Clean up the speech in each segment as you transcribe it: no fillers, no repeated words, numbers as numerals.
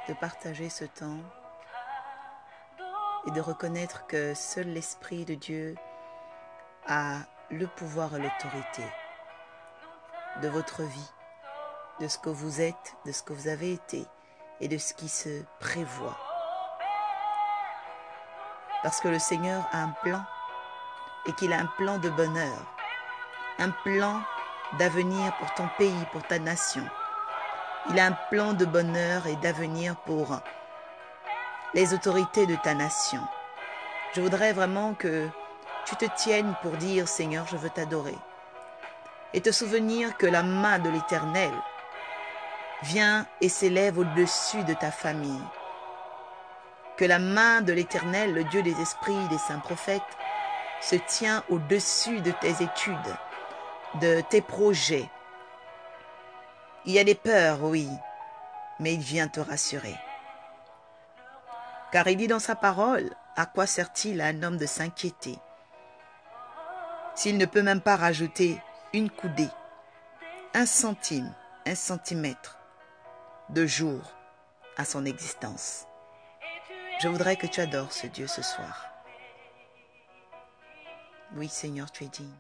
De partager ce temps et de reconnaître que seul l'Esprit de Dieu a le pouvoir et l'autorité de votre vie, de ce que vous êtes, de ce que vous avez été et de ce qui se prévoit. Parce que le Seigneur a un plan et qu'il a un plan de bonheur, un plan d'avenir pour ton pays, pour ta nation. Il a un plan de bonheur et d'avenir pour les autorités de ta nation. Je voudrais vraiment que tu te tiennes pour dire, Seigneur, je veux t'adorer. Et te souvenir que la main de l'Éternel vient et s'élève au-dessus de ta famille. Que la main de l'Éternel, le Dieu des esprits, des saints prophètes, se tient au-dessus de tes études, de tes projets. Il y a des peurs, oui, mais il vient te rassurer. Car il dit dans sa parole, à quoi sert-il à un homme de s'inquiéter s'il ne peut même pas rajouter une coudée, un centime, un centimètre de jour à son existence. Je voudrais que tu adores ce Dieu ce soir. Oui, Seigneur, tu es digne.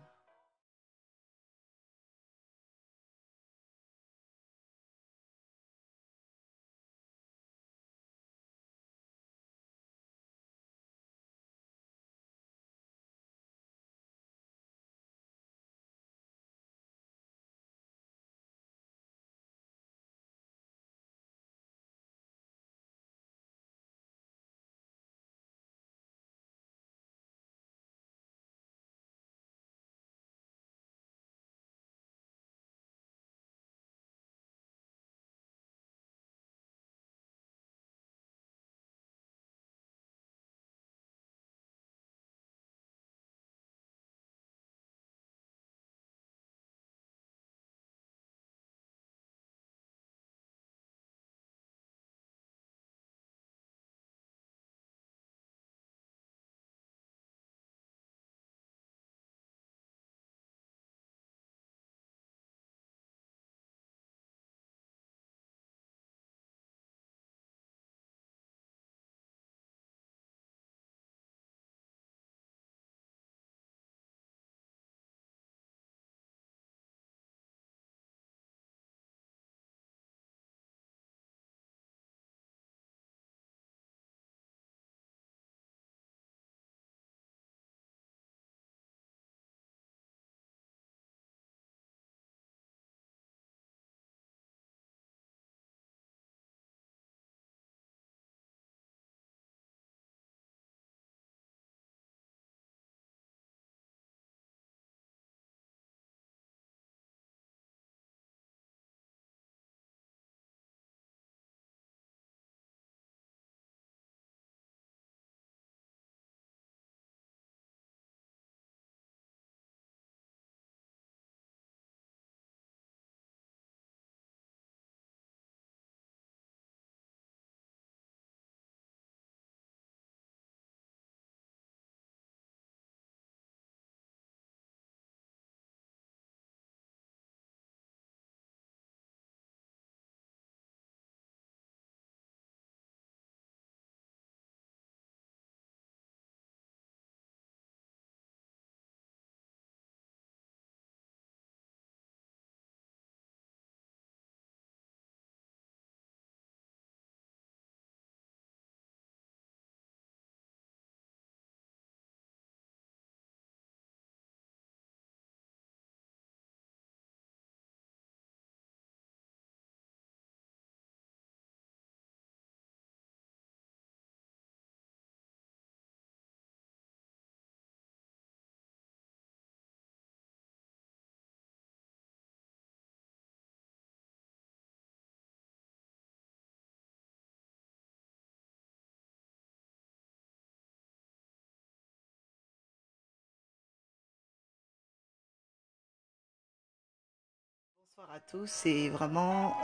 Bonsoir à tous et vraiment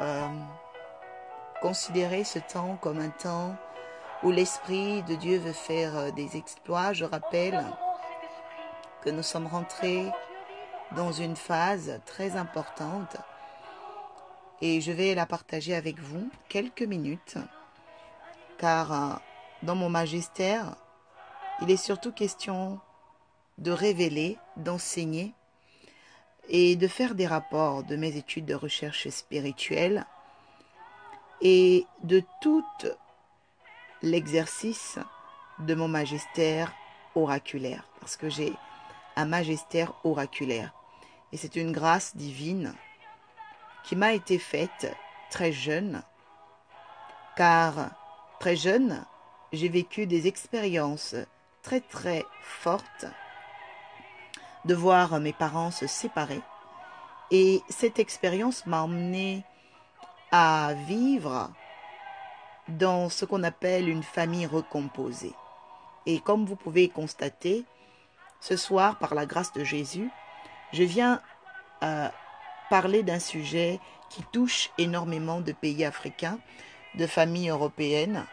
considérez ce temps comme un temps où l'Esprit de Dieu veut faire des exploits. Je rappelle que nous sommes rentrés dans une phase très importante et je vais la partager avec vous quelques minutes, car dans mon magistère, il est surtout question de révéler, d'enseigner et de faire des rapports de mes études de recherche spirituelle et de tout l'exercice de mon magistère oraculaire, parce que j'ai un magistère oraculaire. Et c'est une grâce divine qui m'a été faite très jeune, car très jeune, j'ai vécu des expériences très très fortes de voir mes parents se séparer. Et cette expérience m'a emmené à vivre dans ce qu'on appelle une famille recomposée. Et comme vous pouvez constater, ce soir, par la grâce de Jésus, je viens parler d'un sujet qui touche énormément de pays africains, de familles européennes.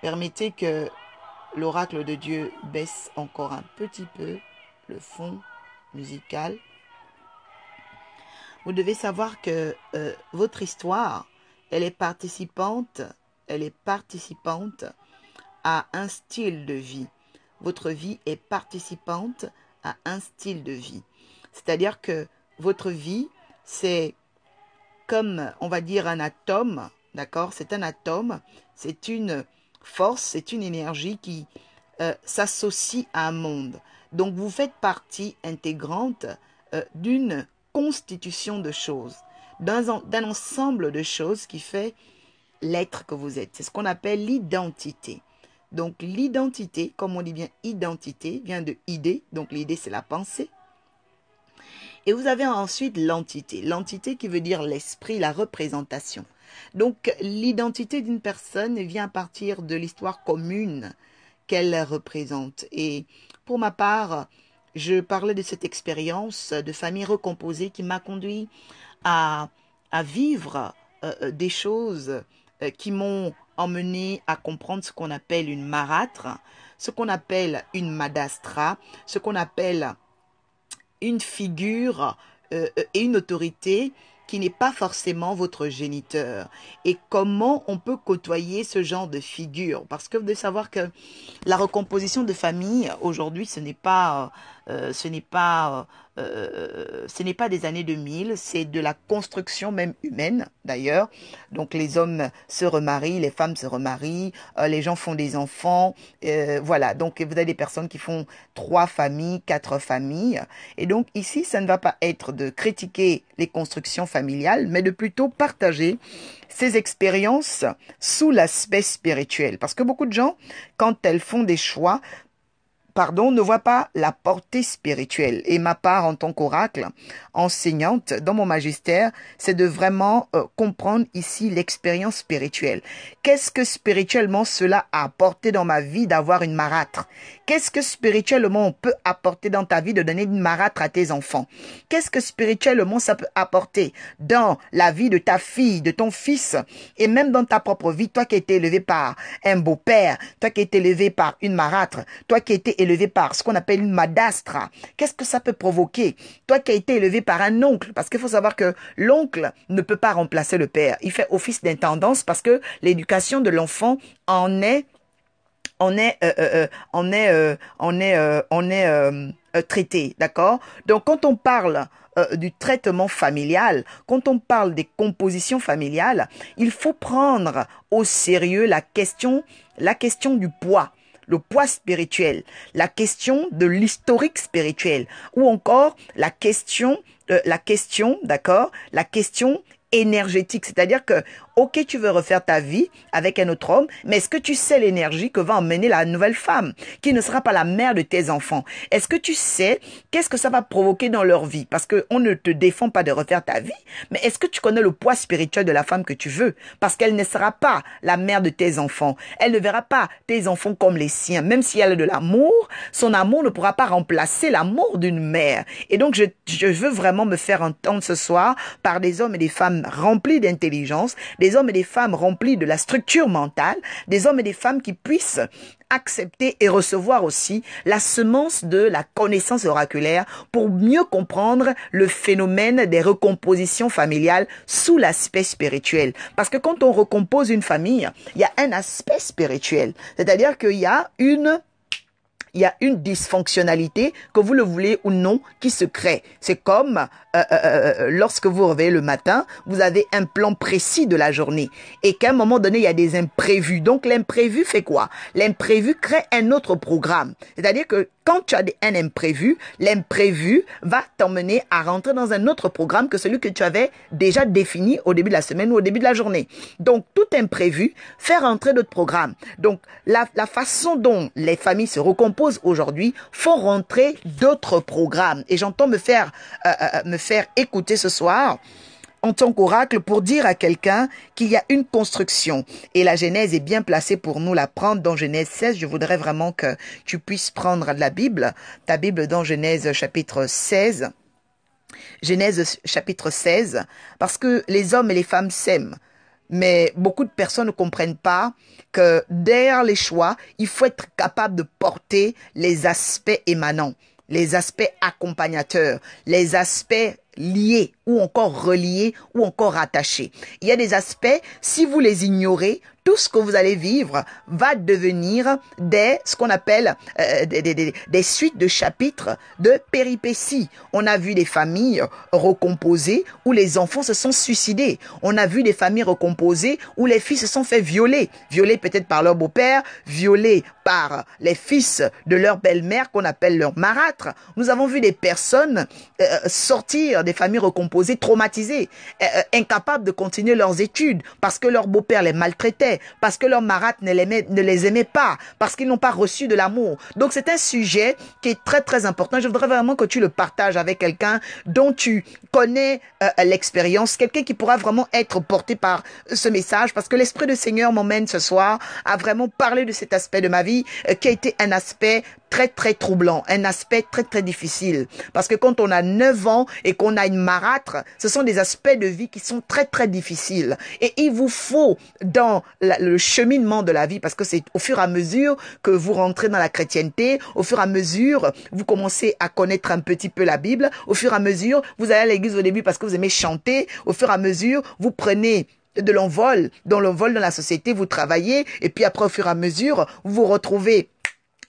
Permettez que l'oracle de Dieu baisse encore un petit peu le fond musical. Vous devez savoir que votre histoire, elle est participante à un style de vie. Votre vie est participante à un style de vie. C'est-à-dire que votre vie, c'est comme, on va dire, un atome, d'accord? C'est un atome, c'est une force, c'est une énergie qui s'associe à un monde. Donc, vous faites partie intégrante d'une constitution de choses, d'un ensemble de choses qui fait l'être que vous êtes. C'est ce qu'on appelle l'identité. Donc, l'identité, comme on dit bien identité, vient de idée. Donc, l'idée, c'est la pensée. Et vous avez ensuite l'entité. L'entité qui veut dire l'esprit, la représentation. Donc, l'identité d'une personne vient à partir de l'histoire commune qu'elle représente. Et pour ma part, je parlais de cette expérience de famille recomposée qui m'a conduit à vivre des choses qui m'ont emmené à comprendre ce qu'on appelle une marâtre, ce qu'on appelle une madastra, ce qu'on appelle une figure et une autorité qui n'est pas forcément votre géniteur. Et comment on peut côtoyer ce genre de figure? Parce que vous devez savoir que la recomposition de famille, aujourd'hui, ce n'est pas des années 2000, c'est de la construction même humaine, d'ailleurs. Donc, les hommes se remarient, les femmes se remarient, les gens font des enfants, voilà. Donc, vous avez des personnes qui font 3 familles, 4 familles. Et donc, ici, ça ne va pas être de critiquer les constructions familiales, mais de plutôt partager ces expériences sous l'aspect spirituel. Parce que beaucoup de gens, quand elles font des choix, ne voit pas la portée spirituelle. Et ma part en tant qu'oracle, enseignante dans mon magistère, c'est de vraiment comprendre ici l'expérience spirituelle. Qu'est-ce que spirituellement cela a apporté dans ma vie d'avoir une marâtre? Qu'est-ce que spirituellement on peut apporter dans ta vie de donner une marâtre à tes enfants? Qu'est-ce que spirituellement ça peut apporter dans la vie de ta fille, de ton fils, et même dans ta propre vie, toi qui as été élevé par un beau-père, toi qui as été élevé par une marâtre, toi qui as été élevé par ce qu'on appelle une madastra. Qu'est-ce que ça peut provoquer? Toi qui as été élevé par un oncle, parce qu'il faut savoir que l'oncle ne peut pas remplacer le père. Il fait office d'intendance parce que l'éducation de l'enfant en est traité, d'accord? Donc quand on parle du traitement familial, quand on parle des compositions familiales, il faut prendre au sérieux la question du poids. Le poids spirituel, la question de l'historique spirituel, ou encore la question, d'accord, la question énergétique, c'est-à-dire que, ok, tu veux refaire ta vie avec un autre homme, mais est-ce que tu sais l'énergie que va emmener la nouvelle femme, qui ne sera pas la mère de tes enfants? Est-ce que tu sais qu'est-ce que ça va provoquer dans leur vie? Parce que on ne te défend pas de refaire ta vie, mais est-ce que tu connais le poids spirituel de la femme que tu veux? Parce qu'elle ne sera pas la mère de tes enfants. Elle ne verra pas tes enfants comme les siens. Même si elle a de l'amour, son amour ne pourra pas remplacer l'amour d'une mère. Et donc, je veux vraiment me faire entendre ce soir par des hommes et des femmes remplis d'intelligence, des hommes et des femmes remplis de la structure mentale, des hommes et des femmes qui puissent accepter et recevoir aussi la semence de la connaissance oraculaire pour mieux comprendre le phénomène des recompositions familiales sous l'aspect spirituel. Parce que quand on recompose une famille, il y a un aspect spirituel. C'est-à-dire qu'il y a une dysfonctionnalité, que vous le voulez ou non, qui se crée. C'est comme lorsque vous vous réveillez le matin, vous avez un plan précis de la journée et qu'à un moment donné, il y a des imprévus. Donc l'imprévu fait quoi? L'imprévu crée un autre programme. C'est-à-dire que quand tu as un imprévu, l'imprévu va t'emmener à rentrer dans un autre programme que celui que tu avais déjà défini au début de la semaine ou au début de la journée. Donc tout imprévu fait rentrer d'autres programmes. Donc la façon dont les familles se recomposent aujourd'hui font rentrer d'autres programmes. Et j'entends me faire écouter ce soir en tant qu'oracle pour dire à quelqu'un qu'il y a une construction. Et la Genèse est bien placée pour nous la prendre dans Genèse 16. Je voudrais vraiment que tu puisses prendre la Bible, ta Bible dans Genèse chapitre 16. Genèse chapitre 16, parce que les hommes et les femmes s'aiment. Mais beaucoup de personnes ne comprennent pas que derrière les choix, il faut être capable de porter les aspects émanants, les aspects accompagnateurs, les aspects liés ou encore reliés ou encore rattachés. Il y a des aspects, si vous les ignorez, tout ce que vous allez vivre va devenir ce qu'on appelle des suites de chapitres de péripéties. On a vu des familles recomposées où les enfants se sont suicidés. On a vu des familles recomposées où les filles se sont fait violer. Violées peut-être par leur beau-père, violées par les fils de leur belle-mère qu'on appelle leur marâtre. Nous avons vu des personnes sortir des familles recomposées traumatisées, incapables de continuer leurs études parce que leur beau-père les maltraitait, parce que leur marâtre ne les aimait pas, parce qu'ils n'ont pas reçu de l'amour. Donc c'est un sujet qui est très très important. Je voudrais vraiment que tu le partages avec quelqu'un dont tu connais l'expérience, quelqu'un qui pourra vraiment être porté par ce message, parce que l'Esprit du Seigneur m'emmène ce soir à vraiment parler de cet aspect de ma vie qui a été un aspect très très troublant, un aspect très très difficile. Parce que quand on a 9 ans et qu'on a une marâtre, ce sont des aspects de vie qui sont très très difficiles. Et il vous faut dans le cheminement de la vie, parce que c'est au fur et à mesure que vous rentrez dans la chrétienté, au fur et à mesure vous commencez à connaître un petit peu la Bible, au fur et à mesure vous allez à l'église au début parce que vous aimez chanter, au fur et à mesure vous prenez de l'envol, dans la société, vous travaillez, et puis après, au fur et à mesure, vous vous retrouvez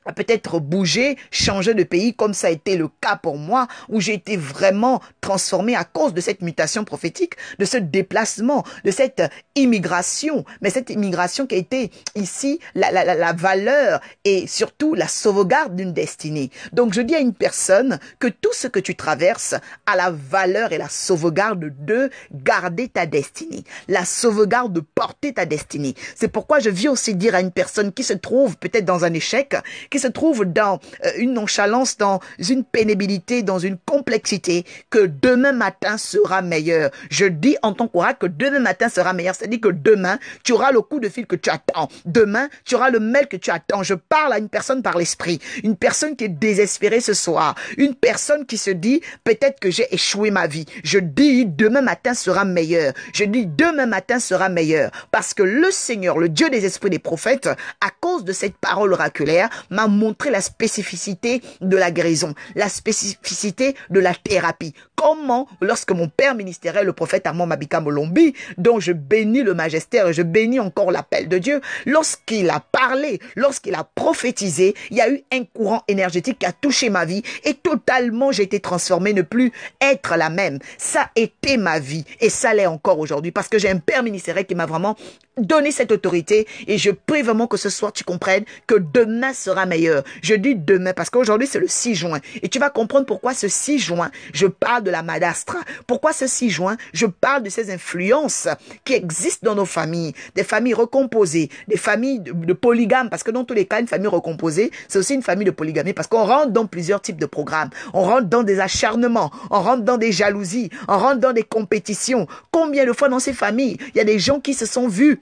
à peut-être bouger, changer de pays, comme ça a été le cas pour moi, où j'ai été vraiment transformé à cause de cette mutation prophétique, de ce déplacement, de cette immigration. Mais cette immigration qui a été ici la valeur et surtout la sauvegarde d'une destinée. Donc je dis à une personne que tout ce que tu traverses a la valeur et la sauvegarde de garder ta destinée, la sauvegarde de porter ta destinée. C'est pourquoi je viens aussi dire à une personne qui se trouve peut-être dans un échec, qui se trouve dans une nonchalance, dans une pénibilité, dans une complexité, que demain matin sera meilleur. Je dis en tant qu'oracle que demain matin sera meilleur. C'est-à-dire que demain, tu auras le coup de fil que tu attends. Demain, tu auras le mail que tu attends. Je parle à une personne par l'esprit, une personne qui est désespérée ce soir, une personne qui se dit, peut-être que j'ai échoué ma vie. Je dis, demain matin sera meilleur. Je dis, demain matin sera meilleur. Parce que le Seigneur, le Dieu des esprits des prophètes, à cause de cette parole oraculaire, m'a montré la spécificité de la guérison, la spécificité de la thérapie. Comment, lorsque mon père ministériel, le prophète Armand Mabika Molombi, dont je bénis le magistère et je bénis encore l'appel de Dieu, lorsqu'il a parlé, lorsqu'il a prophétisé, il y a eu un courant énergétique qui a touché ma vie et totalement j'ai été transformé, ne plus être la même. Ça a été ma vie et ça l'est encore aujourd'hui parce que j'ai un père ministériel qui m'a vraiment donné cette autorité et je prie vraiment que ce soir tu comprennes que demain sera meilleur. Je dis demain parce qu'aujourd'hui c'est le 6 juin et tu vas comprendre pourquoi ce 6 juin je parle de la madastra. Pourquoi ce 6 juin je parle de ces influences qui existent dans nos familles, des familles recomposées, des familles de polygames, parce que dans tous les cas une famille recomposée c'est aussi une famille de polygamie parce qu'on rentre dans plusieurs types de programmes, on rentre dans des acharnements, on rentre dans des jalousies, on rentre dans des compétitions. Combien de fois dans ces familles il y a des gens qui se sont vus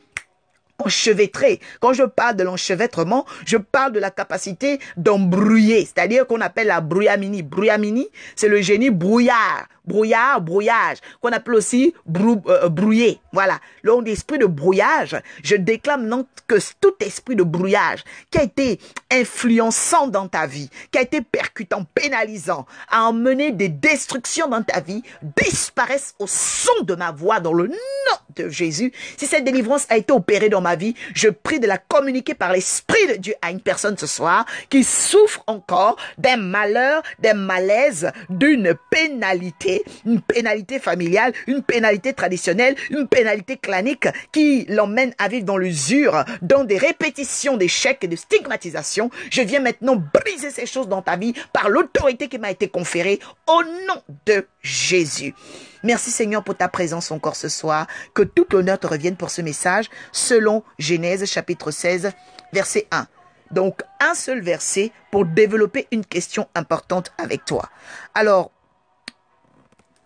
enchevêtré. Quand je parle de l'enchevêtrement, je parle de la capacité d'embrouiller, c'est-à-dire qu'on appelle la brouillamini. Brouillamini, c'est le génie brouillard. brouillard, brouillage, qu'on appelle aussi brouillé. Voilà, l'esprit de brouillage, je déclare maintenant que tout esprit de brouillage qui a été influençant dans ta vie, qui a été percutant, pénalisant, a emmené des destructions dans ta vie, disparaissent au son de ma voix dans le nom de Jésus. Si cette délivrance a été opérée dans ma vie, je prie de la communiquer par l'Esprit de Dieu à une personne ce soir qui souffre encore d'un malheur, d'un malaise, d'une pénalité, une pénalité familiale, une pénalité traditionnelle, une pénalité clanique qui l'emmène à vivre dans l'usure, dans des répétitions d'échecs et de stigmatisation. Je viens maintenant briser ces choses dans ta vie par l'autorité qui m'a été conférée au nom de Jésus. Merci Seigneur pour ta présence encore ce soir. Que tout l'honneur te revienne pour ce message selon Genèse chapitre 16 verset 1. Donc un seul verset pour développer une question importante avec toi. Alors,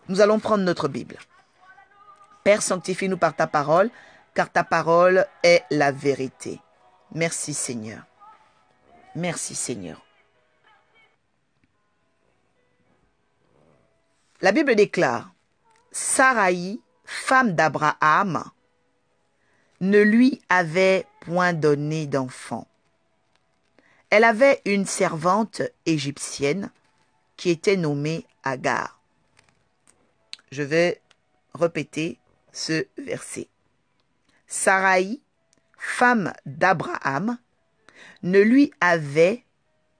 nous allons prendre notre Bible. Père, sanctifie-nous par ta parole, car ta parole est la vérité. Merci Seigneur. Merci Seigneur. La Bible déclare, Saraï, femme d'Abraham, ne lui avait point donné d'enfant. Elle avait une servante égyptienne qui était nommée Agar. Je vais répéter ce verset. Saraï, femme d'Abraham, ne lui avait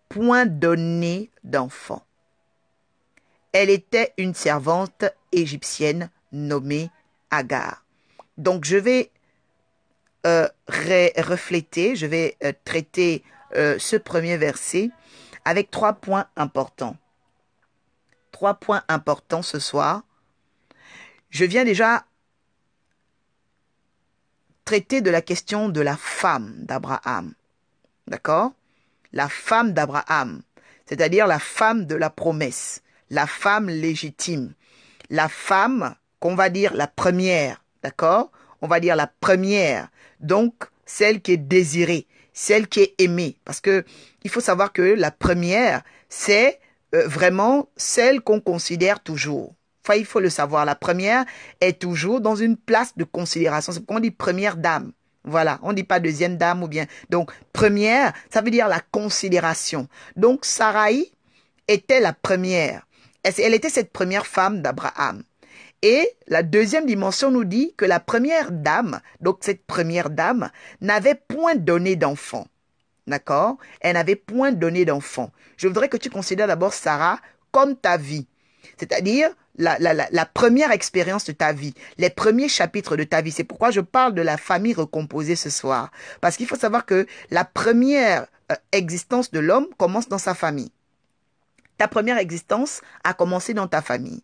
point donné d'enfant. Elle était une servante égyptienne nommée Agar. Donc, je vais refléter, je vais traiter ce premier verset avec 3 points importants. 3 points importants ce soir. Je viens déjà traiter de la question de la femme d'Abraham. D'accord? La femme d'Abraham, c'est-à-dire la femme de la promesse. La femme légitime, la femme qu'on va dire la première, d'accord? On va dire la première, donc celle qui est désirée, celle qui est aimée. Parce que il faut savoir que la première, c'est vraiment celle qu'on considère toujours. Enfin, il faut le savoir, la première est toujours dans une place de considération. C'est pourquoi on dit première dame. Voilà, on ne dit pas deuxième dame ou bien. Donc, première, ça veut dire la considération. Donc, Saraï était la première. Elle était cette première femme d'Abraham. Et la deuxième dimension nous dit que la première dame, donc cette première dame, n'avait point donné d'enfant. D'accord? Elle n'avait point donné d'enfant. Je voudrais que tu considères d'abord Sarah comme ta vie. C'est-à-dire la première expérience de ta vie, les premiers chapitres de ta vie. C'est pourquoi je parle de la famille recomposée ce soir. Parce qu'il faut savoir que la première existence de l'homme commence dans sa famille. Ta première existence a commencé dans ta famille.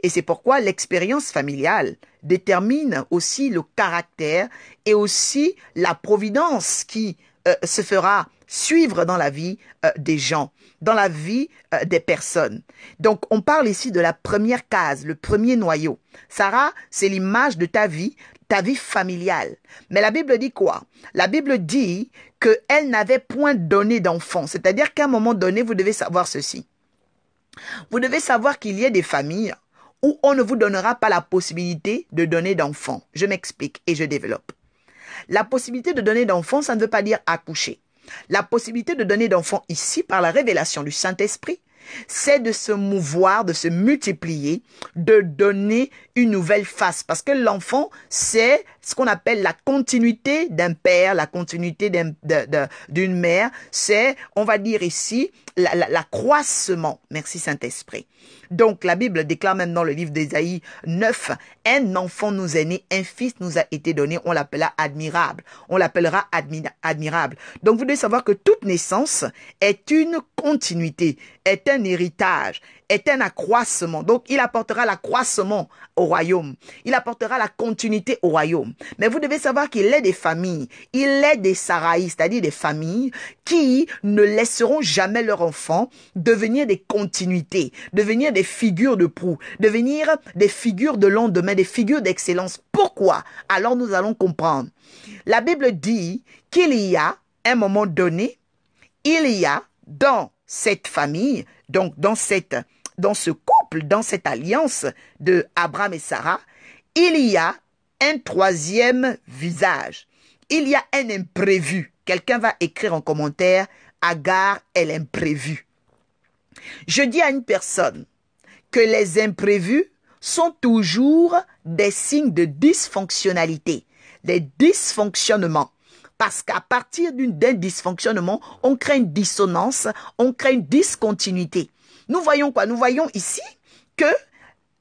Et c'est pourquoi l'expérience familiale détermine aussi le caractère et aussi la providence qui se fera suivre dans la vie des gens, dans la vie des personnes. Donc, on parle ici de la première case, le premier noyau. Sarah, c'est l'image de ta vie familiale. Mais la Bible dit quoi? La Bible dit qu'elle n'avait point donné d'enfant. C'est-à-dire qu'à un moment donné, vous devez savoir ceci. Vous devez savoir qu'il y a des familles où on ne vous donnera pas la possibilité de donner d'enfants. Je m'explique et je développe. La possibilité de donner d'enfants, ça ne veut pas dire accoucher. La possibilité de donner d'enfants ici, par la révélation du Saint-Esprit, c'est de se mouvoir, de se multiplier, de donner une nouvelle face. Parce que l'enfant, c'est ce qu'on appelle la continuité d'un père, la continuité d'une mère. C'est, on va dire ici, l'accroissement. Merci Saint-Esprit. Donc, la Bible déclare même dans le livre d'Ésaïe 9, un enfant nous est né, un fils nous a été donné, on l'appellera admirable. On l'appellera admirable. Donc, vous devez savoir que toute naissance est une continuité, est un héritage, est un accroissement. Donc, il apportera l'accroissement au royaume. Il apportera la continuité au royaume. Mais vous devez savoir qu'il est des familles, il est des Saraïs, c'est-à-dire des familles qui ne laisseront jamais leurs enfants devenir des continuités, devenir des figures de proue, devenir des figures de lendemain, des figures d'excellence. Pourquoi? Alors nous allons comprendre. La Bible dit qu'il y a, à un moment donné, il y a dans cette famille, donc dans ce couple, couple dans cette alliance de Abraham et Sarah, il y a un troisième visage. Il y a un imprévu. Quelqu'un va écrire en commentaire, Agar est l'imprévu. Je dis à une personne que les imprévus sont toujours des signes de dysfonctionnalité, des dysfonctionnements. Parce qu'à partir d'un dysfonctionnement, on crée une dissonance, on crée une discontinuité. Nous voyons quoi? Nous voyons ici que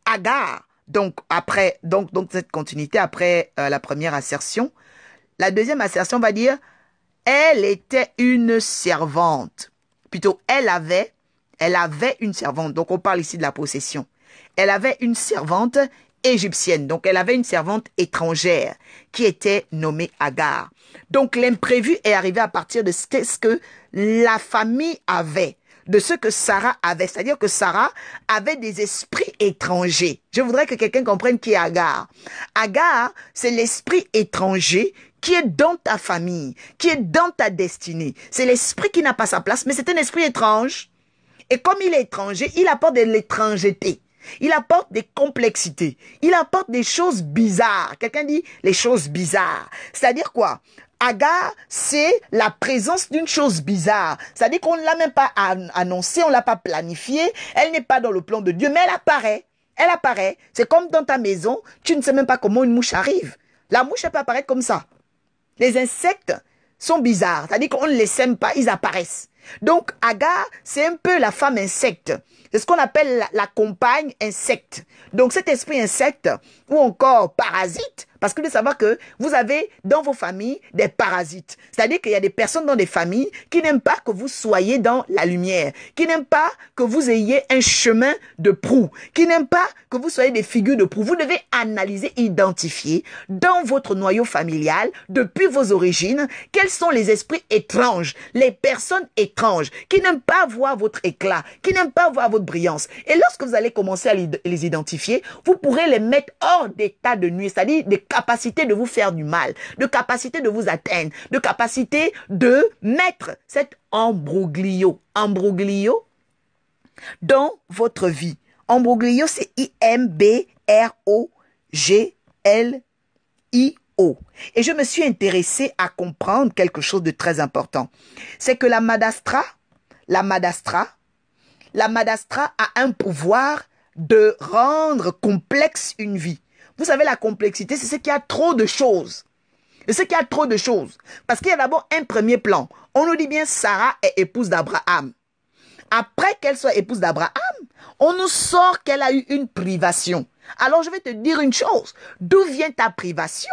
Agar, donc cette continuité après la première assertion, la deuxième assertion va dire, elle était une servante. Plutôt, elle avait une servante. Donc on parle ici de la possession. Elle avait une servante égyptienne. Donc elle avait une servante étrangère qui était nommée Agar. Donc l'imprévu est arrivé à partir de ce que la famille avait, de ce que Sarah avait. C'est-à-dire que Sarah avait des esprits étrangers. Je voudrais que quelqu'un comprenne qui est Agar. Agar, c'est l'esprit étranger qui est dans ta famille, qui est dans ta destinée. C'est l'esprit qui n'a pas sa place, mais c'est un esprit étrange. Et comme il est étranger, il apporte de l'étrangeté. Il apporte des complexités. Il apporte des choses bizarres. Quelqu'un dit les choses bizarres. C'est-à-dire quoi? Agar, c'est la présence d'une chose bizarre. C'est-à-dire qu'on ne l'a même pas annoncée, on ne l'a pas planifiée. Elle n'est pas dans le plan de Dieu, mais elle apparaît. Elle apparaît. C'est comme dans ta maison, tu ne sais même pas comment une mouche arrive. La mouche, elle peut apparaître comme ça. Les insectes sont bizarres. C'est-à-dire qu'on ne les sème pas, ils apparaissent. Donc, Agar, c'est un peu la femme insecte. C'est ce qu'on appelle la compagne insecte. Donc, cet esprit insecte, ou encore parasite, parce que vous devez savoir que vous avez dans vos familles des parasites. C'est-à-dire qu'il y a des personnes dans des familles qui n'aiment pas que vous soyez dans la lumière, qui n'aiment pas que vous ayez un chemin de proue, qui n'aiment pas que vous soyez des figures de proue. Vous devez analyser, identifier dans votre noyau familial, depuis vos origines, quels sont les esprits étranges, les personnes étranges, qui n'aiment pas voir votre éclat, qui n'aiment pas voir votre brillance. Et lorsque vous allez commencer à les identifier, vous pourrez les mettre hors d'état de nuit, c'est-à-dire des capacités de vous faire du mal, de capacité de vous atteindre, de capacité de mettre cet embroglio dans votre vie. Embroglio, c'est I-M-B-R-O-G-L-I-O. Et je me suis intéressée à comprendre quelque chose de très important. C'est que la madastra a un pouvoir de rendre complexe une vie. Vous savez, la complexité, c'est ce qu'il y a trop de choses. C'est ce qu'il y a trop de choses. Parce qu'il y a d'abord un premier plan. On nous dit bien Sarah est épouse d'Abraham. Après qu'elle soit épouse d'Abraham, on nous sort qu'elle a eu une privation. Alors je vais te dire une chose. D'où vient ta privation?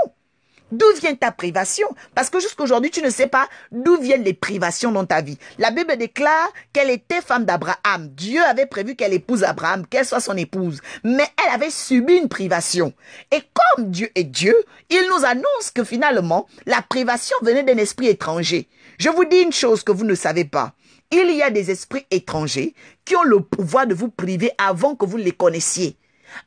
D'où vient ta privation? Parce que jusqu'à aujourd'hui, tu ne sais pas d'où viennent les privations dans ta vie. La Bible déclare qu'elle était femme d'Abraham. Dieu avait prévu qu'elle épouse Abraham, qu'elle soit son épouse. Mais elle avait subi une privation. Et comme Dieu est Dieu, il nous annonce que finalement, la privation venait d'un esprit étranger. Je vous dis une chose que vous ne savez pas. Il y a des esprits étrangers qui ont le pouvoir de vous priver avant que vous les connaissiez.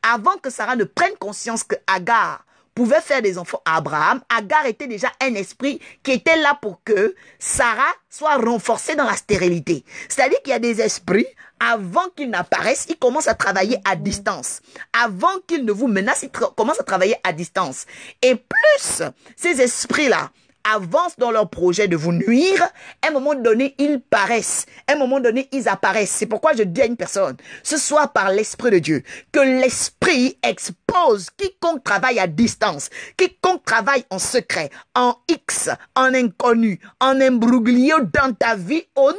Avant que Sarah ne prenne conscience que Agar pouvait faire des enfants à Abraham, Agar était déjà un esprit qui était là pour que Sarah soit renforcée dans la stérilité. C'est-à-dire qu'il y a des esprits, avant qu'ils n'apparaissent, ils commencent à travailler à distance. Avant qu'ils ne vous menacent, ils commencent à travailler à distance. Et plus ces esprits-là avancent dans leur projet de vous nuire, à un moment donné, ils paraissent. À un moment donné, ils apparaissent. C'est pourquoi je dis à une personne, ce soir par l'Esprit de Dieu, que l'Esprit expose quiconque travaille à distance, quiconque travaille en secret, en X, en inconnu, en imbroglio dans ta vie, au nom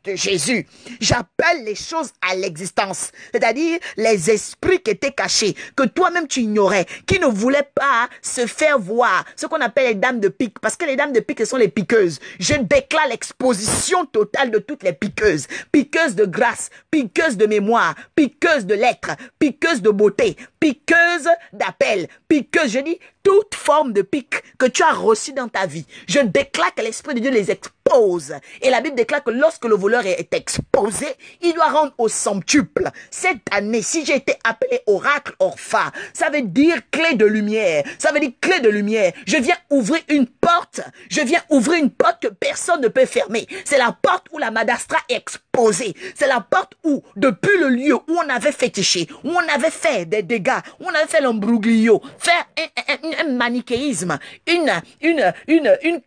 de Jésus. J'appelle les choses à l'existence, c'est-à-dire les esprits qui étaient cachés, que toi-même tu ignorais, qui ne voulaient pas se faire voir, ce qu'on appelle les dames de pique, parce que les dames de pique, ce sont les piqueuses. Je déclare l'exposition totale de toutes les piqueuses, piqueuses de grâce, piqueuses de mémoire, piqueuses de lettres, piqueuses de beauté, piqueuses d'appel, piqueuses, je dis, toute forme de pique que tu as reçue dans ta vie, je déclare que l'Esprit de Dieu les expose. Et la Bible déclare que lorsque le voleur est exposé, il doit rendre au centuple. Cette année, si j'ai été appelé oracle Orpha, ça veut dire clé de lumière. Ça veut dire clé de lumière. Je viens ouvrir une porte. Je viens ouvrir une porte que personne ne peut fermer. C'est la porte où la madastra est exposée. C'est la porte où, depuis le lieu où on avait fétiché, où on avait fait des dégâts, où on avait fait l'embrouglio, faire un manichéisme, une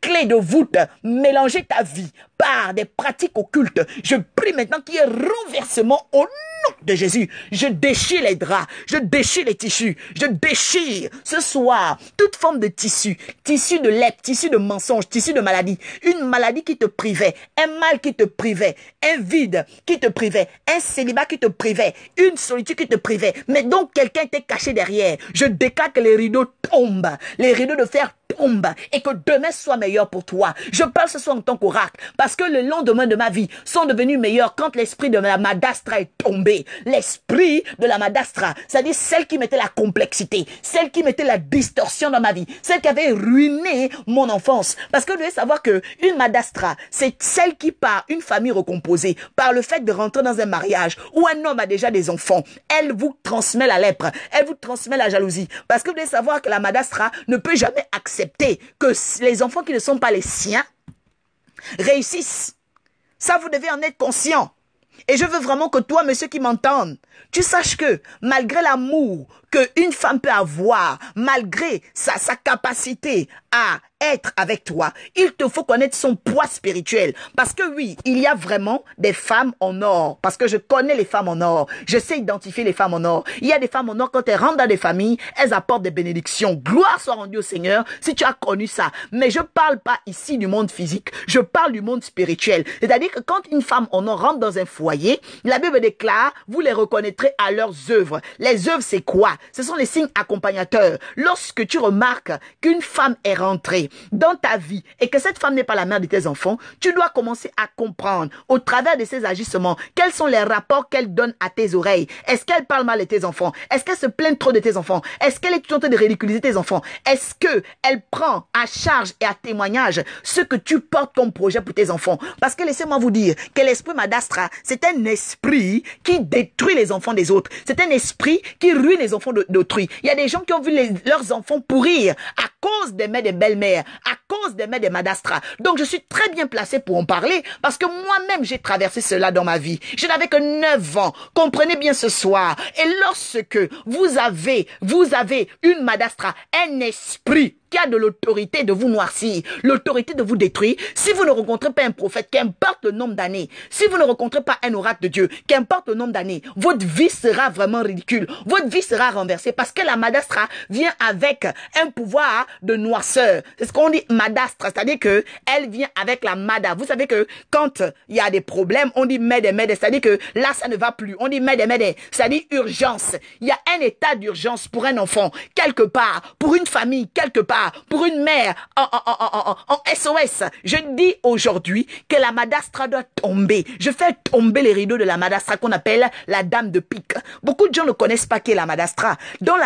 clé de voûte, mélanger ta vie par des pratiques occultes. Je prie maintenant qu'il y ait renversement au nom de Jésus. Je déchire les draps, je déchire les tissus, je déchire ce soir toute forme de tissu, tissu de lèpre, tissu de mensonge, tissu de maladie, une maladie qui te privait, un mal qui te privait, un vide qui te privait, un célibat qui te privait, une solitude qui te privait, mais donc quelqu'un était caché derrière. Je déclare que les rideaux tombent, les rideaux de fer tombent et que demain soit meilleur pour toi. Je parle ce soir en tant qu'oracle parce que le lendemain de ma vie sont devenus meilleurs quand l'esprit de la madastra est tombé. L'esprit de la madastra, c'est-à-dire celle qui mettait la complexité, celle qui mettait la distorsion dans ma vie, celle qui avait ruiné mon enfance. Parce que vous devez savoir que une madastra, c'est celle qui par une famille recomposée, par le fait de rentrer dans un mariage où un homme a déjà des enfants, elle vous transmet la lèpre, elle vous transmet la jalousie. Parce que vous devez savoir que la madastra ne peut jamais accepter que les enfants qui ne sont pas les siens réussissent. Ça, vous devez en être conscient. Et je veux vraiment que toi, monsieur qui m'entende, tu saches que malgré l'amour qu'une femme peut avoir, malgré sa capacité à être avec toi, il te faut connaître son poids spirituel. Parce que oui, il y a vraiment des femmes en or. Parce que je connais les femmes en or. Je sais identifier les femmes en or. Il y a des femmes en or, quand elles rentrent dans des familles, elles apportent des bénédictions. Gloire soit rendue au Seigneur si tu as connu ça. Mais je parle pas ici du monde physique. Je parle du monde spirituel. C'est-à-dire que quand une femme en or rentre dans un foyer, la Bible déclare, vous les reconnaîtrez à leurs œuvres. Les œuvres, c'est quoi? Ce sont les signes accompagnateurs. Lorsque tu remarques qu'une femme est rentrée dans ta vie et que cette femme n'est pas la mère de tes enfants, tu dois commencer à comprendre au travers de ses agissements quels sont les rapports qu'elle donne à tes oreilles. Est-ce qu'elle parle mal de tes enfants? Est-ce qu'elle se plaint trop de tes enfants? Est-ce qu'elle est en train de ridiculiser tes enfants? Est-ce qu'elle prend à charge et à témoignage ce que tu portes comme projet pour tes enfants? Parce que laissez-moi vous dire que l'esprit madastra, c'est un esprit qui détruit les enfants des autres. C'est un esprit qui ruine les enfants d'autrui. Il y a des gens qui ont vu leurs enfants pourrir à cause des mères des belles-mères, à cause des mères des madastras. Donc je suis très bien placé pour en parler parce que moi-même j'ai traversé cela dans ma vie. Je n'avais que 9 ans. Comprenez bien ce soir. Et lorsque vous avez une madastra, un esprit qui a de l'autorité de vous noircir, l'autorité de vous détruire, si vous ne rencontrez pas un prophète, qu'importe le nombre d'années, si vous ne rencontrez pas un oracle de Dieu, qu'importe le nombre d'années, votre vie sera vraiment ridicule, votre vie sera renversée parce que la madastra vient avec un pouvoir de noirceur. C'est ce qu'on dit madastra, c'est-à-dire que elle vient avec la mada. Vous savez que quand il y a des problèmes, on dit mede, c'est-à-dire que là ça ne va plus. On dit mede, c'est-à-dire urgence. Il y a un état d'urgence pour un enfant, quelque part, pour une famille, quelque part, pour une mère en SOS. Je dis aujourd'hui que la madastra doit tomber. Je fais tomber les rideaux de la madastra qu'on appelle la dame de pique. Beaucoup de gens ne connaissent pas qui est la madastra. Dans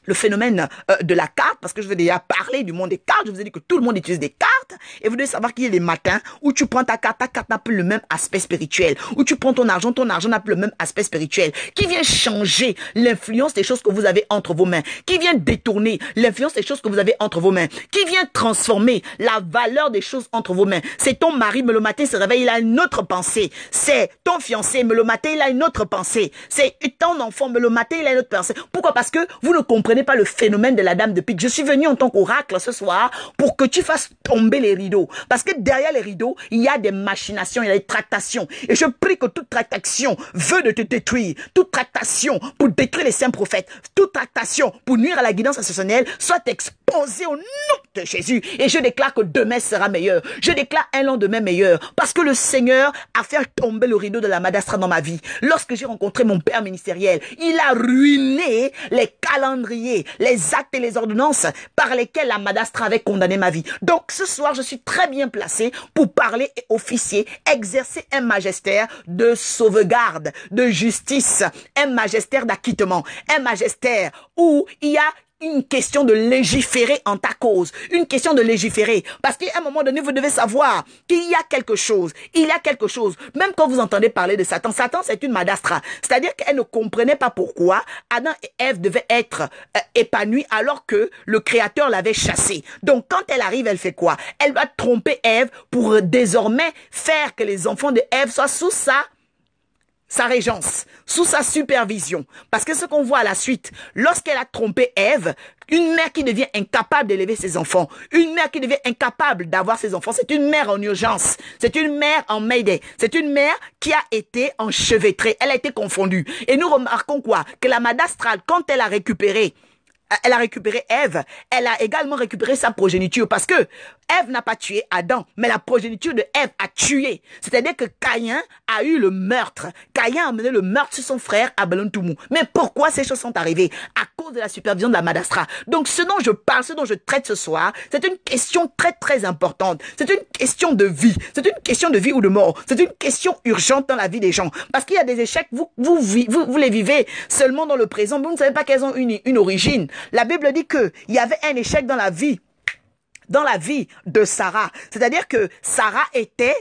le phénomène de la carte, parce que je vais déjà parler du monde des cartes, je vous ai dit que tout le monde utilise des cartes, et vous devez savoir qu'il y a des matins où tu prends ta carte n'a plus le même aspect spirituel, où tu prends ton argent n'a plus le même aspect spirituel, qui vient changer l'influence des choses que vous avez entre vos mains, qui vient détourner l'influence des choses que vous avez entre vos mains, qui vient transformer la valeur des choses entre vos mains. C'est ton mari, mais le matin il se réveille, il a une autre pensée. C'est ton fiancé, mais le matin il a une autre pensée. C'est ton enfant, mais le matin il a une autre pensée. Pourquoi? Parce que vous ne comprenez pas le phénomène de la dame de pique. Je suis venu en tant qu'oracle ce soir pour que tu fasses tomber les rideaux. Parce que derrière les rideaux, il y a des machinations, il y a des tractations. Et je prie que toute tractation veut de te détruire, toute tractation pour détruire les saints prophètes, toute tractation pour nuire à la guidance associationnelle soit exposée au nom de Jésus. Et je déclare que demain sera meilleur. Je déclare un lendemain meilleur. Parce que le Seigneur a fait tomber le rideau de la madastra dans ma vie. Lorsque j'ai rencontré mon père ministériel, il a ruiné les calendriers, les actes et les ordonnances par lesquels la madastra avait condamné ma vie. Donc ce soir, je suis très bien placé pour parler et officier, exercer un magistère de sauvegarde, de justice, un magistère d'acquittement, un magistère où il y a une question de légiférer en ta cause, une question de légiférer. Parce qu'à un moment donné, vous devez savoir qu'il y a quelque chose. Il y a quelque chose. Même quand vous entendez parler de Satan, Satan c'est une madastra. C'est-à-dire qu'elle ne comprenait pas pourquoi Adam et Ève devaient être épanouis alors que le Créateur l'avait chassé. Donc quand elle arrive, elle fait quoi? Elle va tromper Ève pour désormais faire que les enfants de Ève soient sous sa régence, sous sa supervision. Parce que ce qu'on voit à la suite, lorsqu'elle a trompé Ève, une mère qui devient incapable d'élever ses enfants, une mère qui devient incapable d'avoir ses enfants, c'est une mère en urgence, c'est une mère en mayday, c'est une mère qui a été enchevêtrée, elle a été confondue. Et nous remarquons quoi? Que la madastrale, quand elle a récupéré Ève, elle a également récupéré sa progéniture parce que Ève n'a pas tué Adam, mais la progéniture de Ève a tué. C'est-à-dire que Caïn a eu le meurtre. Caïn a mené le meurtre sur son frère Abel Ntoumou. Mais pourquoi ces choses sont arrivées? À cause de la supervision de la madastra. Donc ce dont je parle, ce dont je traite ce soir, c'est une question très très importante. C'est une question de vie. C'est une question de vie ou de mort. C'est une question urgente dans la vie des gens. Parce qu'il y a des échecs, vous les vivez seulement dans le présent, mais vous ne savez pas qu'elles ont une origine. La Bible dit que il y avait un échec dans la vie de Sarah. C'est-à-dire que Sarah était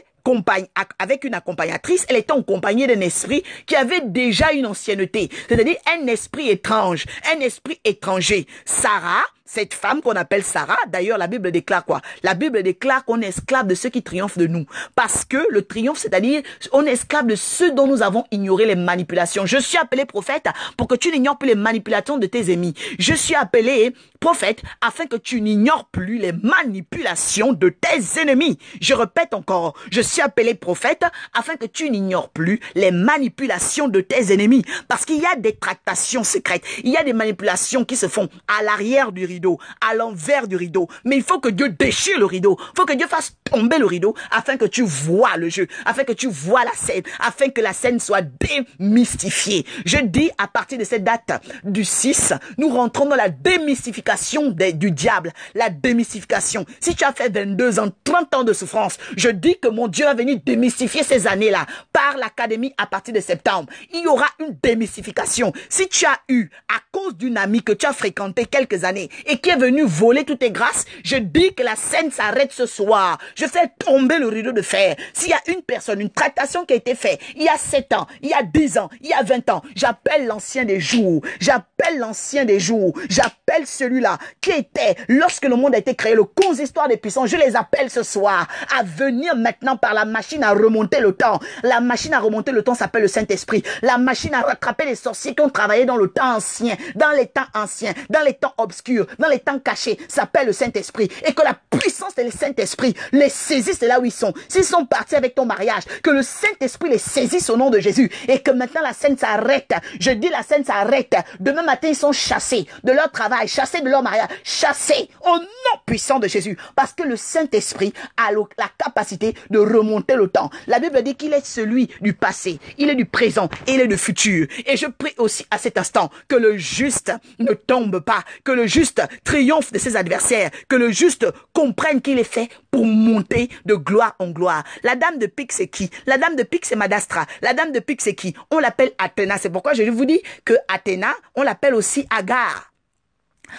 avec une accompagnatrice, elle était en compagnie d'un esprit qui avait déjà une ancienneté. C'est-à-dire un esprit étrange, un esprit étranger. Sarah, cette femme qu'on appelle Sarah, d'ailleurs la Bible déclare quoi? La Bible déclare qu'on est esclave de ceux qui triomphent de nous. Parce que le triomphe, c'est-à-dire on est esclave de ceux dont nous avons ignoré les manipulations. Je suis appelé prophète pour que tu n'ignores plus les manipulations de tes ennemis. Je suis appelé prophète afin que tu n'ignores plus les manipulations de tes ennemis. Je répète encore, je suis appelé prophète afin que tu n'ignores plus les manipulations de tes ennemis. Parce qu'il y a des tractations secrètes, il y a des manipulations qui se font à l'arrière du rideau, à l'envers du rideau. Mais il faut que Dieu déchire le rideau, il faut que Dieu fasse tomber le rideau afin que tu vois le jeu, afin que tu vois la scène, afin que la scène soit démystifiée. Je dis à partir de cette date du 6, nous rentrons dans la démystification du diable, la démystification. Si tu as fait 22 ans, 30 ans de souffrance, je dis que mon Dieu va venir démystifier ces années-là par l'académie à partir de septembre. Il y aura une démystification. Si tu as eu, à cause d'une amie que tu as fréquentée quelques années et qui est venue voler toutes tes grâces, je dis que la scène s'arrête ce soir. Je fais tomber le rideau de fer. S'il y a une personne, une tractation qui a été faite il y a 7 ans, il y a 10 ans, il y a 20 ans, j'appelle l'ancien des jours. J'appelle l'ancien des jours. J'appelle celui-là qui était, lorsque le monde a été créé, le consistoire des puissants, je les appelle ce soir à venir maintenant par la machine à remonter le temps. La machine à remonter le temps s'appelle le Saint-Esprit. La machine à rattraper les sorciers qui ont travaillé dans le temps ancien, dans les temps anciens, dans les temps obscurs, dans les temps cachés, s'appelle le Saint-Esprit. Et que la puissance de le Saint-Esprit les saisisse de là où ils sont. S'ils sont partis avec ton mariage, que le Saint-Esprit les saisisse au nom de Jésus. Et que maintenant la scène s'arrête. Je dis la scène s'arrête. Demain matin, ils sont chassés de leur travail, chassés de leur mariage, chassés au nom puissant de Jésus. Parce que le Saint-Esprit a la capacité de remonter le temps. La Bible dit qu'il est celui du passé, il est du présent et il est du futur. Et je prie aussi à cet instant que le juste ne tombe pas, que le juste triomphe de ses adversaires, que le juste comprenne qu'il est fait pour monter de gloire en gloire. La dame de pique, c'est qui? La dame de pique, c'est Madastra. La dame de pique, c'est qui? On l'appelle Athéna. C'est pourquoi je vous dis que Athéna, on l'appelle aussi Agar.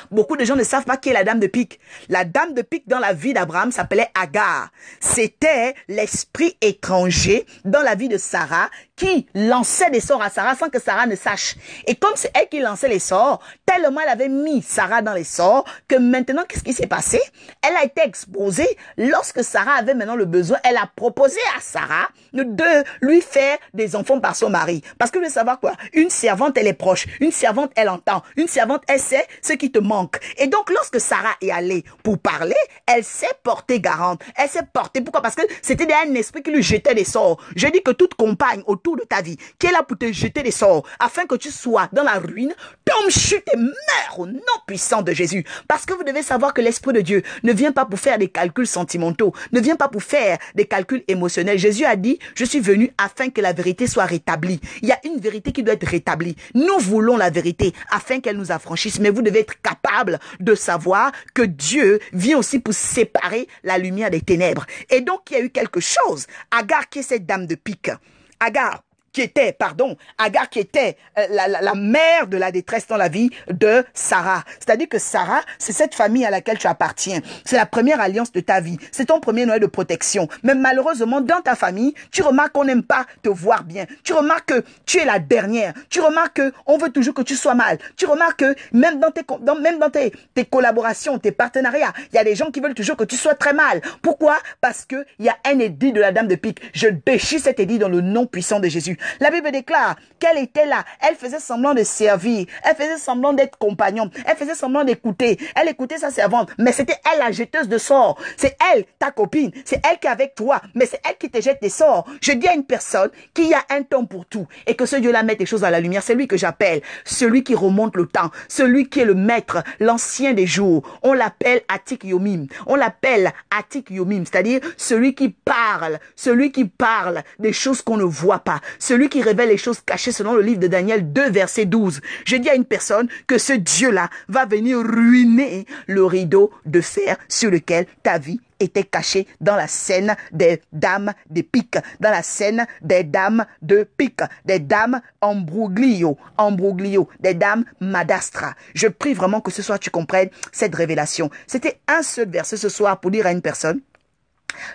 Beaucoup de gens ne savent pas qui est la dame de pique. La dame de pique dans la vie d'Abraham s'appelait Agar. C'était l'esprit étranger dans la vie de Sarah qui lançait des sorts à Sarah sans que Sarah ne sache. Et comme c'est elle qui lançait les sorts, tellement elle avait mis Sarah dans les sorts que maintenant, qu'est-ce qui s'est passé? Elle a été exposée. Lorsque Sarah avait maintenant le besoin, elle a proposé à Sarah de lui faire des enfants par son mari. Parce que vous voulez savoir quoi? Une servante, elle est proche. Une servante, elle entend. Une servante, elle sait ce qui te manque. Et donc, lorsque Sarah est allée pour parler, elle s'est portée garante. Elle s'est portée. Pourquoi? Parce que c'était un esprit qui lui jetait des sorts. Je dis que toute compagne autour de ta vie, qui est là pour te jeter des sorts, afin que tu sois dans la ruine, tombe, chute et meurs au nom puissant de Jésus. Parce que vous devez savoir que l'Esprit de Dieu ne vient pas pour faire des calculs sentimentaux, ne vient pas pour faire des calculs émotionnels. Jésus a dit, je suis venu afin que la vérité soit rétablie. Il y a une vérité qui doit être rétablie. Nous voulons la vérité afin qu'elle nous affranchisse, mais vous devez être capable de savoir que Dieu vient aussi pour séparer la lumière des ténèbres. Et donc, il y a eu quelque chose. Agar, qui est cette dame de pique. Agar, Agar qui était la mère de la détresse dans la vie de Sarah. C'est-à-dire que Sarah, c'est cette famille à laquelle tu appartiens. C'est la première alliance de ta vie. C'est ton premier Noël de protection. Mais malheureusement, dans ta famille, tu remarques qu'on n'aime pas te voir bien. Tu remarques que tu es la dernière. Tu remarques qu'on veut toujours que tu sois mal. Tu remarques que même dans tes collaborations, tes partenariats, il y a des gens qui veulent toujours que tu sois très mal. Pourquoi? Parce que il y a un édit de la dame de pique. Je déchire cet édit dans le nom puissant de Jésus. La Bible déclare qu'elle était là. Elle faisait semblant de servir. Elle faisait semblant d'être compagnon. Elle faisait semblant d'écouter. Elle écoutait sa servante. Mais c'était elle la jetteuse de sorts. C'est elle, ta copine. C'est elle qui est avec toi. Mais c'est elle qui te jette des sorts. Je dis à une personne qu'il y a un temps pour tout. Et que ce Dieu-là mette les choses à la lumière. C'est lui que j'appelle. Celui qui remonte le temps. Celui qui est le maître. L'ancien des jours. On l'appelle Atik Yomim. On l'appelle Atik Yomim. C'est-à-dire celui qui parle. Celui qui parle des choses qu'on ne voit pas. Celui qui révèle les choses cachées selon le livre de Daniel 2, verset 12. Je dis à une personne que ce Dieu-là va venir ruiner le rideau de fer sur lequel ta vie était cachée dans la scène des dames de pique, dans la scène des dames de pique, des dames embroglio, des dames madastra. Je prie vraiment que ce soir tu comprennes cette révélation. C'était un seul verset ce soir pour dire à une personne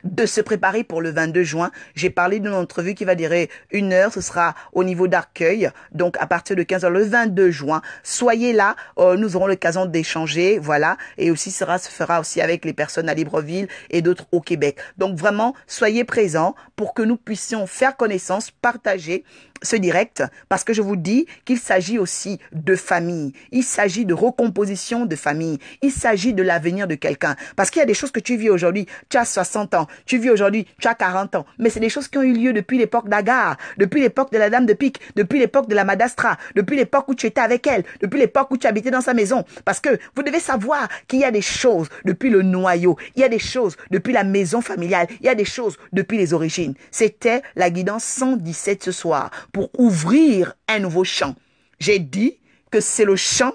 de se préparer pour le 22 juin. J'ai parlé d'une entrevue qui va durer 1 heure. Ce sera au niveau d'Arcueil. Donc, à partir de 15 heures, le 22 juin. Soyez là. Nous aurons l'occasion d'échanger. Voilà. Et aussi, se fera aussi avec les personnes à Libreville et d'autres au Québec. Donc, vraiment, soyez présents pour que nous puissions faire connaissance, partager ce direct, parce que je vous dis qu'il s'agit aussi de famille. Il s'agit de recomposition de famille. Il s'agit de l'avenir de quelqu'un. Parce qu'il y a des choses que tu vis aujourd'hui. Tu as 60 ans. Tu vis aujourd'hui. Tu as 40 ans. Mais c'est des choses qui ont eu lieu depuis l'époque d'Agar, depuis l'époque de la dame de pique, depuis l'époque de la madastra, depuis l'époque où tu étais avec elle, depuis l'époque où tu habitais dans sa maison. Parce que vous devez savoir qu'il y a des choses depuis le noyau. Il y a des choses depuis la maison familiale. Il y a des choses depuis les origines. C'était la guidance 117 ce soir, pour ouvrir un nouveau champ. J'ai dit que c'est le champ,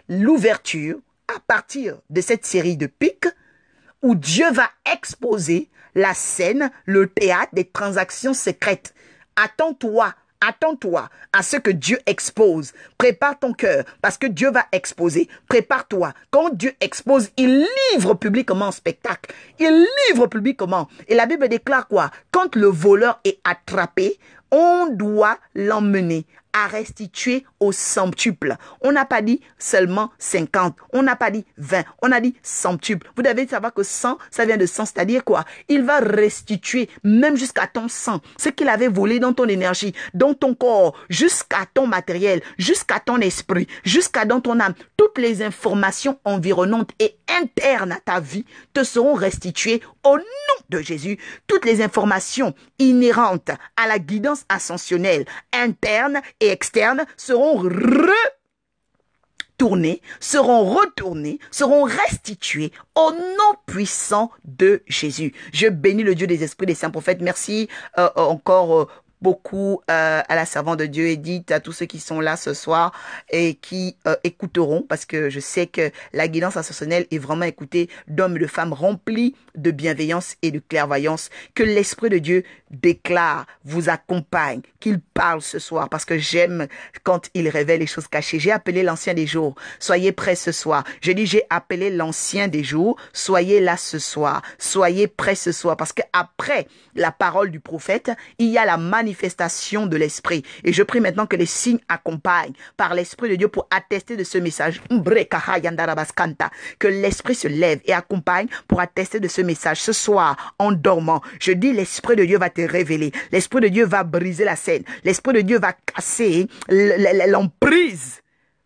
l'ouverture, à partir de cette série de pics, où Dieu va exposer la scène, le théâtre des transactions secrètes. Attends-toi à ce que Dieu expose. Prépare ton cœur, parce que Dieu va exposer. Prépare-toi. Quand Dieu expose, il livre publiquement en spectacle. Il livre publiquement. Et la Bible déclare quoi? Quand le voleur est attrapé, on doit l'emmener à restituer au centuple. On n'a pas dit seulement 50, on n'a pas dit 20, on a dit centuple. Vous devez savoir que 100, ça vient de 100, c'est-à-dire quoi? Il va restituer même jusqu'à ton sang, ce qu'il avait volé dans ton énergie, dans ton corps, jusqu'à ton matériel, jusqu'à ton esprit, jusqu'à dans ton âme. Toutes les informations environnantes et internes à ta vie te seront restituées au nom de Jésus. Toutes les informations inhérentes à la guidance ascensionnelle, interne et externes, seront retournées, seront restituées au nom puissant de Jésus. Je bénis le Dieu des esprits des saints prophètes. Merci encore beaucoup à la servante de Dieu Edith, à tous ceux qui sont là ce soir et qui écouteront, parce que je sais que la guidance ascensionnelle est vraiment écoutée d'hommes et de femmes remplis de bienveillance et de clairvoyance. Que l'Esprit de Dieu déclare, vous accompagne, qu'il parle ce soir, parce que j'aime quand il révèle les choses cachées. J'ai appelé l'ancien des jours, soyez prêts ce soir. Je dis j'ai appelé l'ancien des jours, soyez là ce soir, soyez prêts ce soir, parce que après la parole du prophète, il y a la manifestation de l'esprit. Et je prie maintenant que les signes accompagnent par l'Esprit de Dieu pour attester de ce message. Que l'Esprit se lève et accompagne pour attester de ce message. Ce soir, en dormant, je dis l'Esprit de Dieu va te révéler. L'Esprit de Dieu va briser la scène. L'Esprit de Dieu va casser l'emprise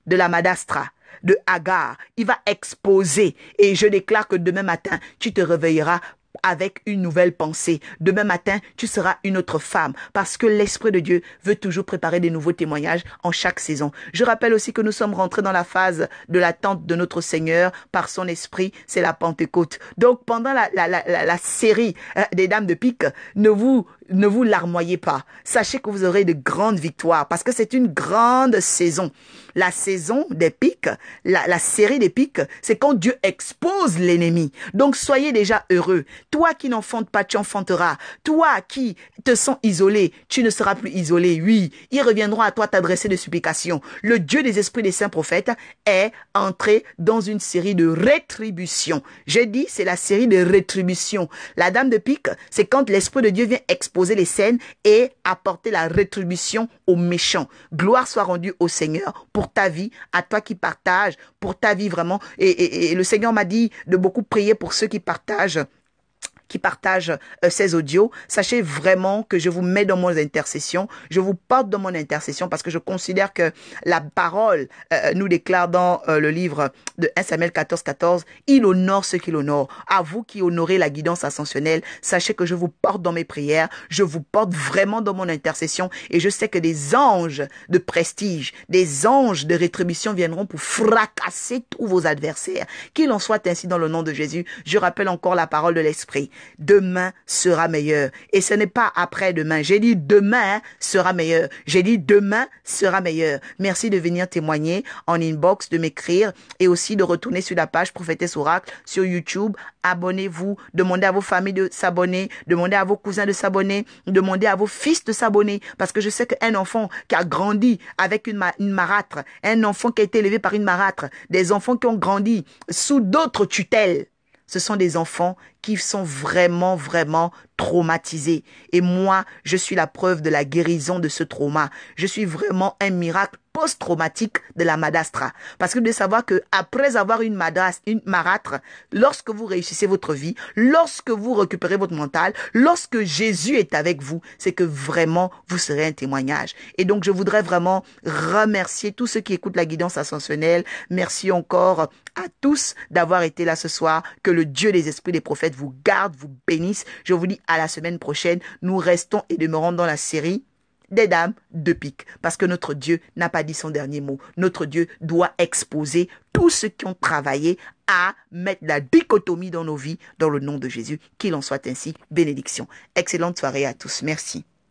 de la madastra, de Agar. Il va exposer. Et je déclare que demain matin, tu te réveilleras avec une nouvelle pensée. Demain matin, tu seras une autre femme, parce que l'Esprit de Dieu veut toujours préparer des nouveaux témoignages en chaque saison. Je rappelle aussi que nous sommes rentrés dans la phase de l'attente de notre Seigneur par son Esprit, c'est la Pentecôte. Donc, pendant la série des Dames de Pique, ne vous ne vous larmoyez pas. Sachez que vous aurez de grandes victoires parce que c'est une grande saison. La saison des pics, la série des pics, c'est quand Dieu expose l'ennemi. Donc soyez déjà heureux. Toi qui n'enfantes pas, tu enfanteras. Toi qui te sens isolé, tu ne seras plus isolé. Oui, ils reviendront à toi t'adresser des supplications. Le Dieu des esprits des saints prophètes est entré dans une série de rétributions. J'ai dit, c'est la série de rétributions. La dame de pique, c'est quand l'Esprit de Dieu vient exposer les scènes et apporter la rétribution aux méchants. Gloire soit rendue au Seigneur pour ta vie, à toi qui partages, pour ta vie vraiment. Et le Seigneur m'a dit de beaucoup prier pour ceux qui partagent ces audios. Sachez vraiment que je vous mets dans mon intercession, je vous porte dans mon intercession parce que je considère que la parole nous déclare dans le livre de 1 Samuel 14:14, il honore ceux qui l'honorent. À vous qui honorez la guidance ascensionnelle, sachez que je vous porte dans mes prières, je vous porte vraiment dans mon intercession et je sais que des anges de prestige, des anges de rétribution viendront pour fracasser tous vos adversaires. Qu'il en soit ainsi dans le nom de Jésus. Je rappelle encore la parole de l'Esprit. Demain sera meilleur. Et ce n'est pas après-demain. J'ai dit demain sera meilleur. J'ai dit demain sera meilleur. Merci de venir témoigner en inbox, de m'écrire et aussi de retourner sur la page Prophétesse Oracle sur YouTube. Abonnez-vous. Demandez à vos familles de s'abonner. Demandez à vos cousins de s'abonner. Demandez à vos fils de s'abonner. Parce que je sais qu'un enfant qui a grandi avec une marâtre, un enfant qui a été élevé par une marâtre, des enfants qui ont grandi sous d'autres tutelles, ce sont des enfants qui sont vraiment, vraiment traumatisés. Et moi, je suis la preuve de la guérison de ce trauma. Je suis vraiment un miracle post-traumatique de la madastra. Parce que vous devez savoir que après avoir une marâtre, lorsque vous réussissez votre vie, lorsque vous récupérez votre mental, lorsque Jésus est avec vous, c'est que vraiment vous serez un témoignage. Et donc je voudrais vraiment remercier tous ceux qui écoutent la guidance ascensionnelle. Merci encore à tous d'avoir été là ce soir. Que le Dieu des esprits des prophètes vous garde, vous bénisse. Je vous dis à la semaine prochaine. Nous restons et demeurons dans la série des dames de pique. Parce que notre Dieu n'a pas dit son dernier mot. Notre Dieu doit exposer tous ceux qui ont travaillé à mettre la dichotomie dans nos vies, dans le nom de Jésus. Qu'il en soit ainsi. Bénédiction. Excellente soirée à tous. Merci.